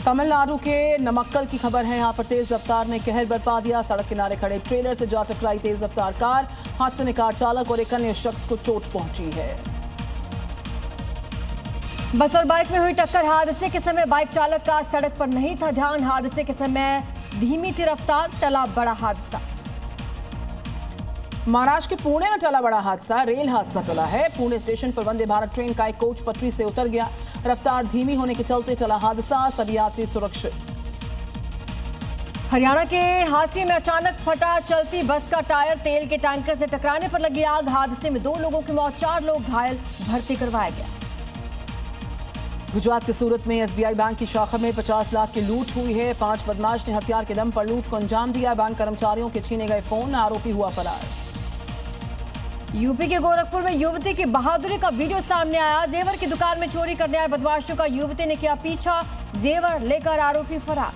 तमिलनाडु के नमक्कल की खबर है। यहाँ पर तेज रफ्तार ने कहर बरपा दिया। सड़क किनारे खड़े ट्रेलर से जा टकराई तेज रफ्तार कार। हादसे में कार चालक और एक अन्य शख्स को चोट पहुंची है। बस और बाइक में हुई टक्कर। हादसे के समय बाइक चालक का सड़क पर नहीं था ध्यान। हादसे के समय धीमी थी रफ्तार, टला बड़ा हादसा। महाराष्ट्र के पुणे में टला बड़ा हादसा। रेल हादसा टला है। पुणे स्टेशन पर वंदे भारत ट्रेन का एक कोच पटरी से उतर गया। रफ्तार धीमी होने के चलते टला हादसा। सभी यात्री सुरक्षित। हरियाणा के हादसे में अचानक फटा चलती बस का टायर। तेल के टैंकर से टकराने पर लगी आग। हादसे में 2 लोगों की मौत, 4 लोग घायल, भर्ती करवाया गया। गुजरात के सूरत में एसबीआई बैंक की शाखा में 50 लाख की लूट हुई है। 5 बदमाश ने हथियार के दम पर लूट को अंजाम दिया। बैंक कर्मचारियों के छीने गए फोन, आरोपी हुआ फरार। यूपी के गोरखपुर में युवती की बहादुरी का वीडियो सामने आया। जेवर की दुकान में चोरी करने आए बदमाशों का युवती ने किया पीछा। जेवर लेकर आरोपी फरार।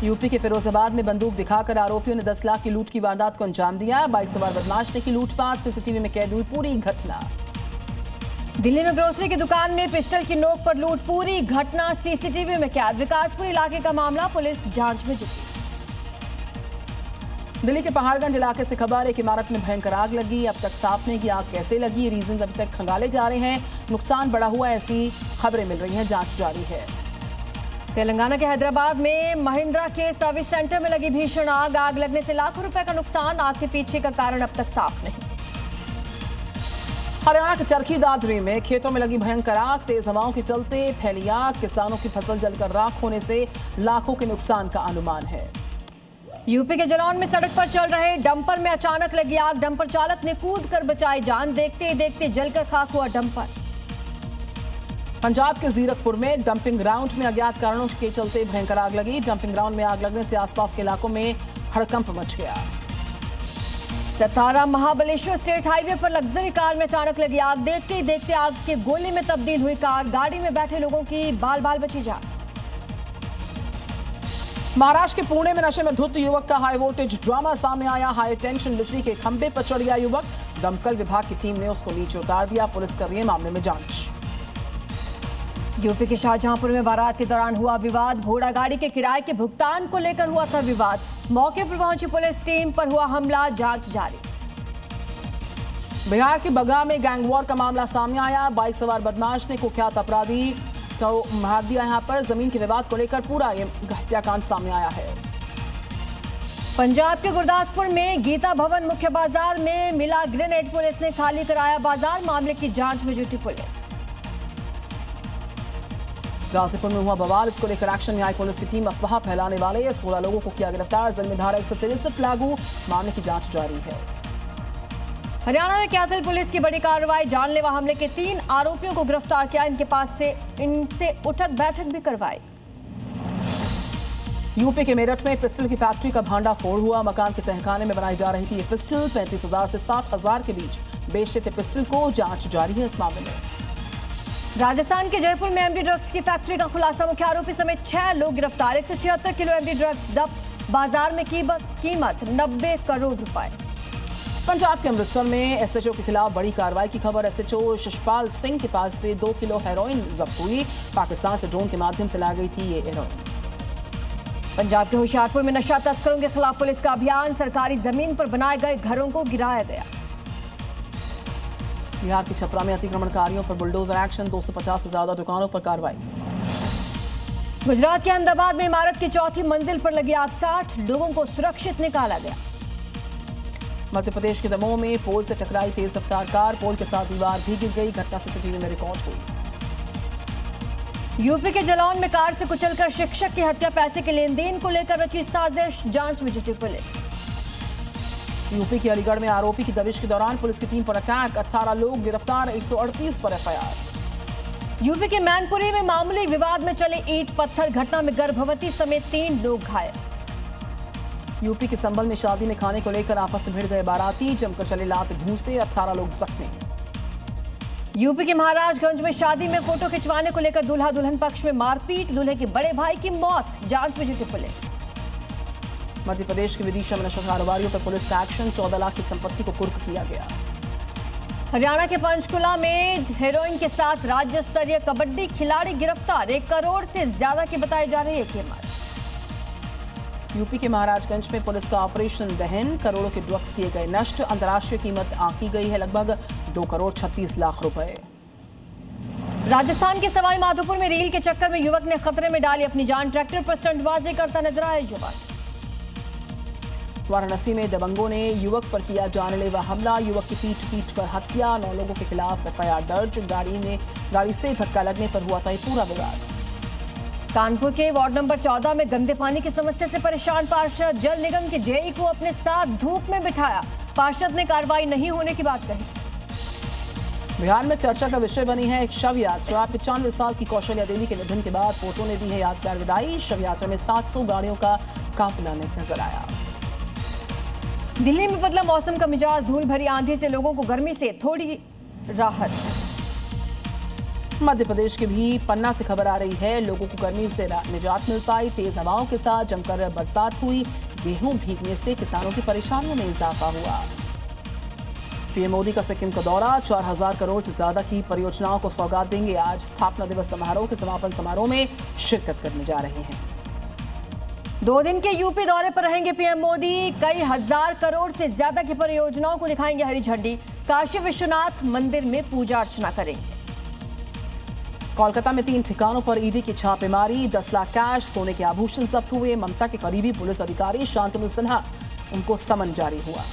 यूपी के फिरोजाबाद में बंदूक दिखाकर आरोपियों ने 10 लाख की लूट की वारदात को अंजाम दिया। बाइक सवार बदमाश ने की लूटपाट। सीसीटीवी में कैद हुई पूरी घटना। दिल्ली में ग्रोसरी की दुकान में पिस्टल की नोक पर लूट, पूरी घटना सीसीटीवी में कैद। विकासपुर इलाके का मामला, पुलिस जांच में जुटी। दिल्ली के पहाड़गंज इलाके से खबर, एक इमारत में भयंकर आग लगी। अब तक साफ नहीं कि आग कैसे लगी। रीजंस अभी तक खंगाले जा रहे हैं। नुकसान बढ़ा हुआ, ऐसी खबरें मिल रही हैं। जांच जारी है। तेलंगाना के हैदराबाद में महिंद्रा के सर्विस सेंटर में लगी भीषण आग। आग लगने से लाखों रुपए का नुकसान। आग के पीछे का कारण अब तक साफ नहीं। हरियाणा के चरखी दादरी में खेतों में लगी भयंकर आग। तेज हवाओं के चलते फैली आग। किसानों की फसल जलकर राख होने से लाखों के नुकसान का अनुमान है। यूपी के जलौन में सड़क पर चल रहे डंपर में अचानक लगी आग। डंपर चालक ने कूद कर बचाई जान। देखते ही देखते जलकर खाक हुआ डंपर। पंजाब के जीरकपुर में डंपिंग ग्राउंड में अज्ञात कारणों के चलते भयंकर आग लगी। डंपिंग ग्राउंड में आग लगने से आसपास के इलाकों में हड़कंप मच गया। सतारा महाबलेश्वर स्टेट हाईवे पर लग्जरी कार में अचानक लगी आग। देखते ही देखते आग के गोले में तब्दील हुई कार। गाड़ी में बैठे लोगों की बाल बाल बची जान। महाराष्ट्र के पुणे में नशे में धुत युवक का हाई वोल्टेज ड्रामा सामने आया। हाई टेंशन बिजली के खंभे पर चढ़ गया युवक। दमकल विभाग की टीम ने उसको नीचे उतार दिया। पुलिस कर रही है मामले में जांच। यूपी के शाहजहांपुर में बारात के दौरान हुआ विवाद। घोड़ा गाड़ी के किराए के भुगतान को लेकर हुआ था विवाद। मौके पर पहुंची पुलिस टीम पर हुआ हमला, जांच जारी। बिहार के बगहा में गैंग वॉर का मामला सामने आया। बाइक सवार बदमाश ने कुख्यात अपराधी को मार दिया। यहां पर जमीन के विवाद को लेकर पूरा ये हत्याकांड सामने आया है। पंजाब के गुरदासपुर में गीता भवन मुख्य बाजार में मिला ग्रेनेड। पुलिस ने खाली कराया बाजार। मामले की जांच में जुटी पुलिस। गाजीपुर में हुआ बवाल, इसको लेकर एक्शन में आई पुलिस की टीम। अफवाह फैलाने वाले 16 लोगों को किया गिरफ्तार। जिनमें धारा 163 लागू। मामले की जांच जारी है। हरियाणा में कैथल पुलिस की बड़ी कार्रवाई। जानलेवा हमले के 3 आरोपियों को गिरफ्तार किया। इनसे उठक बैठक भी करवाई। यूपी के मेरठ में पिस्टल की फैक्ट्री का भांडाफोड़ हुआ। मकान के तहखाने में बनाई जा रही थी ये पिस्टल। 35,000 से 60,000 के बीच बेचते थे पिस्टल को। जांच जारी है इस मामले में। राजस्थान के जयपुर में एमडी ड्रग्स की फैक्ट्री का खुलासा। मुख्य आरोपी समेत 6 लोग गिरफ्तार। 176 किलो एमडी ड्रग्स जब्त। बाजार में कीमत 90 करोड़ रुपए। पंजाब के अमृतसर में एसएचओ के खिलाफ बड़ी कार्रवाई की खबर। एसएचओ शशपाल सिंह के पास से 2 किलो हेरोइन जब्त हुई। पाकिस्तान से ड्रोन के माध्यम से लाई गई थी ये हेरोइन। पंजाब के होशियारपुर में नशा तस्करों के खिलाफ पुलिस का अभियान। सरकारी जमीन पर बनाए गए घरों को गिराया गया। बिहार की छपरा में अतिक्रमणकारियों पर बुलडोजर एक्शन। 250 से ज्यादा दुकानों पर कार्रवाई। गुजरात के अहमदाबाद में इमारत की 4थी मंजिल पर लगी आग। 60 लोगों को सुरक्षित निकाला गया। मध्य प्रदेश के दमोह में पोल से टकराई तेज रफ्तार कार। पोल के साथ दीवार भी गिर गई। घटना सीसीटीवी में रिकॉर्ड हुई। यूपी के जलौन में कार से कुचलकर शिक्षक की हत्या। पैसे के लेन देन को लेकर रची साजिश। जांच में जुटी पुलिस। यूपी के अलीगढ़ में आरोपी की दबिश के दौरान पुलिस की टीम पर अटैक। 18 लोग गिरफ्तार। 138 पर एफआईआर। यूपी के मैनपुरी में मामूली विवाद में चले ईंट पत्थर। घटना में गर्भवती समेत 3 लोग घायल। यूपी के संभल में शादी में खाने को लेकर आपस में भिड़ गए बाराती। जमकर चले लात घूंसे। 18 लोग जख्मी। यूपी के महाराजगंज में शादी में फोटो खिंचवाने को लेकर दूल्हा दुल्हन पक्ष में मारपीट। दूल्हे के बड़े भाई की मौत। जांच में जुटी पुलिस। मध्य प्रदेश के विदिशा में नशा कारोबारियों पर पुलिस का एक्शन। 14 लाख की संपत्ति को कुर्क किया गया। हरियाणा के पंचकुला में हेरोइन के साथ राज्य स्तरीय कबड्डी खिलाड़ी गिरफ्तार। 1 करोड़ से ज्यादा की बताई जा रही है कीमत। यूपी के महाराजगंज में पुलिस का ऑपरेशन दहन, करोड़ों के ड्रग्स किए गए नष्ट। अंतर्राष्ट्रीय कीमत आंकी गई है लगभग 2 करोड़ 36 लाख रुपए। राजस्थान के सवाई माधोपुर में रील के चक्कर में युवक ने खतरे में डाली अपनी जान। ट्रैक्टर पर स्टंटबाजी करता नजर आया युवक। वाराणसी में दबंगों ने युवक पर किया जानलेवा हमला, युवक की पीट कर हत्या। 9 लोगों के खिलाफ एफआईआर दर्ज। गाड़ी से धक्का लगने पर हुआ था ये पूरा विवाद। कानपुर के वार्ड नंबर 14 में गंदे पानी की समस्या से परेशान पार्षद, जल निगम के जेई को अपने साथ धूप में बिठाया। पार्षद ने कार्रवाई नहीं होने की बात कही। बिहार में चर्चा का विषय बनी है एक शव यात्रा। 95 साल की कौशल्या देवी के निधन के बाद पोतों ने दी है यादगार विदाई। शव यात्रा में 700 गाड़ियों का काफिला नजर आया। दिल्ली में बदला मौसम का मिजाज, धूल भरी आंधी से लोगों को गर्मी से थोड़ी राहत। मध्य प्रदेश के भी पन्ना से खबर आ रही है, लोगों को गर्मी से निजात मिल पाई। तेज हवाओं के साथ जमकर बरसात हुई। गेहूं भीगने से किसानों की परेशानियों में इजाफा हुआ। पीएम मोदी का सिक्किम का दौरा, 4000 करोड़ से ज्यादा की परियोजनाओं को सौगात देंगे। आज स्थापना दिवस समारोह के समापन समारोह में शिरकत करने जा रहे हैं। 2 दिन के यूपी दौरे पर रहेंगे पीएम मोदी। कई हजार करोड़ से ज्यादा की परियोजनाओं को दिखाएंगे हरी झंडी। काशी विश्वनाथ मंदिर में पूजा अर्चना करेंगे। कोलकाता में 3 ठिकानों पर ईडी की छापेमारी, 10 लाख कैश, सोने के आभूषण जब्त हुए। ममता के करीबी पुलिस अधिकारी शांतनु सिन्हा, उनको समन जारी हुआ।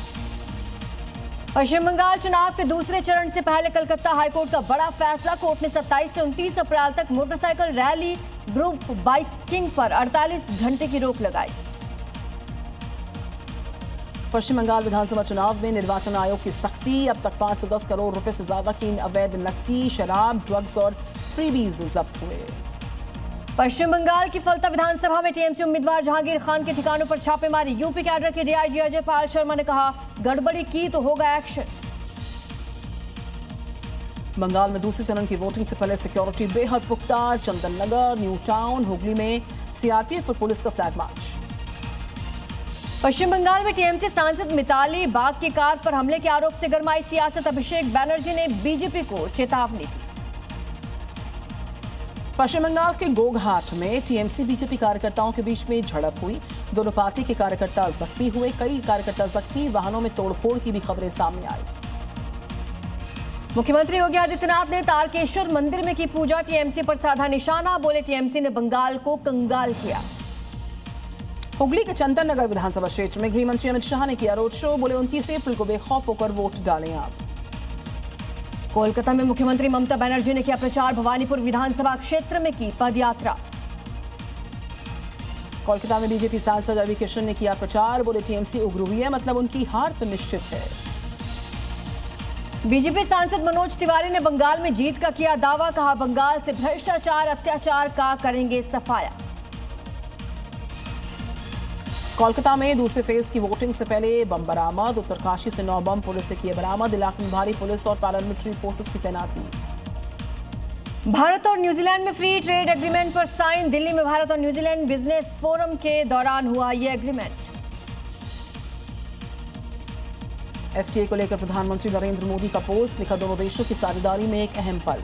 पश्चिम बंगाल चुनाव के दूसरे चरण से पहले कलकत्ता हाईकोर्ट का बड़ा फैसला। कोर्ट ने 27 से 29 अप्रैल तक मोटरसाइकिल रैली, ग्रुप बाइकिंग पर 48 घंटे की रोक लगाई। पश्चिम बंगाल विधानसभा चुनाव में निर्वाचन आयोग की सख्ती। अब तक 510 करोड़ रुपए से ज्यादा की अवैध नकदी, शराब, ड्रग्स और फ्रीबीज जब्त हुए। पश्चिम बंगाल की फलता विधानसभा में टीएमसी उम्मीदवार जहांगीर खान के ठिकानों पर छापेमारी। यूपी कैडर के डीआईजी अजय पाल शर्मा ने कहा, गड़बड़ी की तो होगा एक्शन। बंगाल में दूसरे चरण की वोटिंग से पहले सिक्योरिटी बेहद पुख्ता। चंदन नगर, न्यू टाउन, हुगली में सीआरपीएफ और पुलिस का फ्लैग मार्च। पश्चिम बंगाल में टीएमसी सांसद मिताली बाग की कार पर हमले के आरोप से गरमाई सियासत। अभिषेक बैनर्जी ने बीजेपी को चेतावनी दी। पश्चिम बंगाल के गोघाट में टीएमसी बीजेपी कार्यकर्ताओं के बीच में झड़प हुई। दोनों पार्टी के कार्यकर्ता जख्मी हुए। कई कार्यकर्ता जख्मी, वाहनों में तोड़फोड़ की भी खबरें सामने आई। मुख्यमंत्री योगी आदित्यनाथ ने तारकेश्वर मंदिर में की पूजा। टीएमसी पर साधा निशाना, बोले टीएमसी ने बंगाल को कंगाल किया। हुगली के चंदन नगर विधानसभा क्षेत्र में गृह मंत्री अमित शाह ने किया रोड शो, बोले 29 अप्रैल को बेखौफ होकर वोट डालें आप। कोलकाता में मुख्यमंत्री ममता बनर्जी ने किया प्रचार। भवानीपुर विधानसभा क्षेत्र में की पदयात्रा। कोलकाता में बीजेपी सांसद रवि किशन ने किया प्रचार, बोले टीएमसी उग्र हुई है, मतलब उनकी हार तो निश्चित है। बीजेपी सांसद मनोज तिवारी ने बंगाल में जीत का किया दावा। कहा, बंगाल से भ्रष्टाचार अत्याचार का करेंगे सफाया। कोलकाता में दूसरे फेज की वोटिंग से पहले बम बरामद। उत्तरकाशी से 9 बम पुलिस ने किए बरामद। इलाके में भारी पुलिस और पैरामिलिट्री फोर्सेस की तैनाती। भारत और न्यूजीलैंड में फ्री ट्रेड एग्रीमेंट पर साइन। दिल्ली में भारत और न्यूजीलैंड बिजनेस फोरम के दौरान हुआ यह एग्रीमेंट। एफटीए को लेकर प्रधानमंत्री नरेंद्र मोदी का पोस्ट, लिखा, दोनों देशों की साझेदारी में एक अहम पल।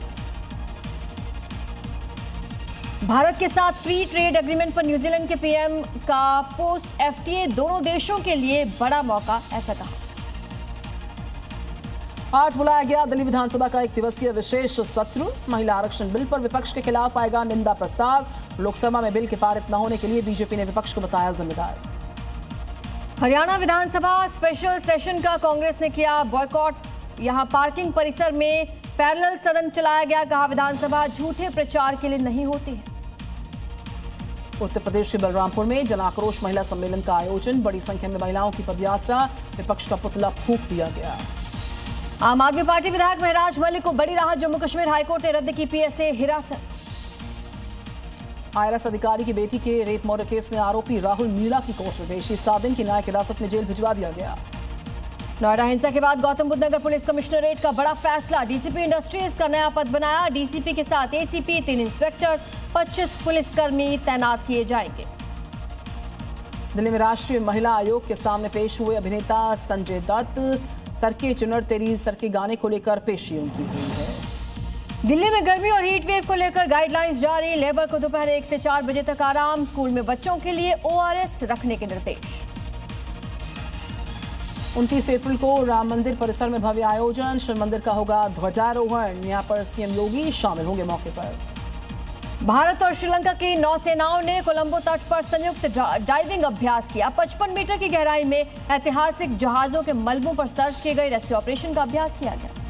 भारत के साथ फ्री ट्रेड एग्रीमेंट पर न्यूजीलैंड के पीएम का पोस्ट। एफटीए दोनों देशों के लिए बड़ा मौका, ऐसा कहा। आज बुलाया गया दिल्ली विधानसभा का 1 दिवसीय विशेष सत्र। महिला आरक्षण बिल पर विपक्ष के खिलाफ आएगा निंदा प्रस्ताव। लोकसभा में बिल के पारित न होने के लिए बीजेपी ने विपक्ष को बताया जिम्मेदार। हरियाणा विधानसभा स्पेशल सेशन का कांग्रेस ने किया बॉयकॉट। यहां पार्किंग परिसर में पैरेलल सदन चलाया गया। कहा, विधानसभा झूठे प्रचार के लिए नहीं होती है। उत्तर प्रदेश के बलरामपुर में जन आक्रोश महिला सम्मेलन का आयोजन। बड़ी संख्या में महिलाओं की पदयात्रा। विपक्ष का पुतला फूंक दिया गया। आम आदमी पार्टी विधायक महराज मलिक को बड़ी राहत। जम्मू कश्मीर हाईकोर्ट ने रद्द की पीएसए हिरासत। आईआरएस अधिकारी की बेटी के रेप मर्डर केस में आरोपी राहुल मीणा की कोर्ट में पेशी। 7 दिन की न्यायिक हिरासत में जेल भिजवा दिया गया। नोएडा हिंसा के बाद गौतम बुद्ध नगर पुलिस कमिश्नरेट का बड़ा फैसला। डीसीपी इंडस्ट्रीज का नया पद बनाया। डीसीपी के साथ एसीपी, 3 इंस्पेक्टर्स, 25 पुलिसकर्मी तैनात किए जाएंगे। दिल्ली में राष्ट्रीय महिला आयोग के सामने पेश हुए अभिनेता संजय दत्त। सर के चुनर तेरी सर के गाने को लेकर पेशी उनकी हुई है। दिल्ली में गर्मी और हीट वेव को लेकर गाइडलाइंस जारी। लेबर को दोपहर 1 से 4 बजे तक आराम। स्कूल में बच्चों के लिए ORS रखने के निर्देश। 29 अप्रैल को राम मंदिर परिसर में भव्य आयोजन। शिव मंदिर का होगा ध्वजारोहण। यहां पर सीएम योगी शामिल होंगे मौके पर। भारत और श्रीलंका की नौसेनाओं ने कोलंबो तट पर संयुक्त डाइविंग अभ्यास किया। 55 मीटर की गहराई में ऐतिहासिक जहाजों के मलबों पर सर्च की गई। रेस्क्यू ऑपरेशन का अभ्यास किया गया।